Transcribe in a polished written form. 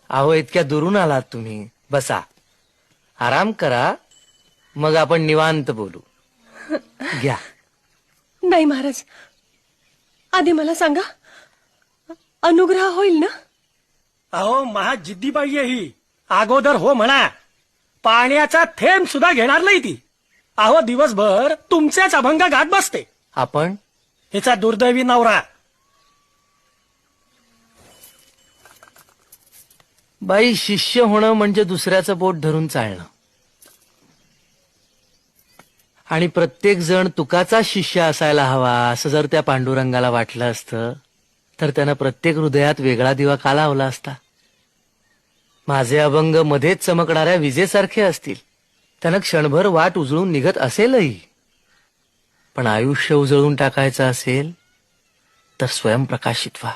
अहो इतक्या दुरून आलात तुम्ही, बसा, आराम करा, मग आपण निवांत बोलू. घ्या. नाही महाराज, आधी मला सांगा, अनुग्रह होईल ना? अहो महा जिद्दी बाई आहे ही. अगोदर हो म्हणा. पाण्याचा थेंब सुद्धा घेणार नाही ती. अहो दिवसभर तुमच्याच अभंग गात बसते. आपण हिचा दुर्दैवी नवरा. बाई, शिष्य होणं म्हणजे दुसऱ्याचं पोट धरून चालणं. आणि प्रत्येक जण तुकाचा शिष्य असायला हवा असं जर त्या पांडुरंगाला वाटलं असतं तर त्यानं प्रत्येक हृदयात वेगळा दिवा का लावला असता. माझे अभंग मध्येच चमकणाऱ्या विजेसारखे असतील. त्यानं क्षणभर वाट उजळून निघत असेलही, पण आयुष्य उजळून टाकायचं असेल तर स्वयंप्रकाशित व्हा.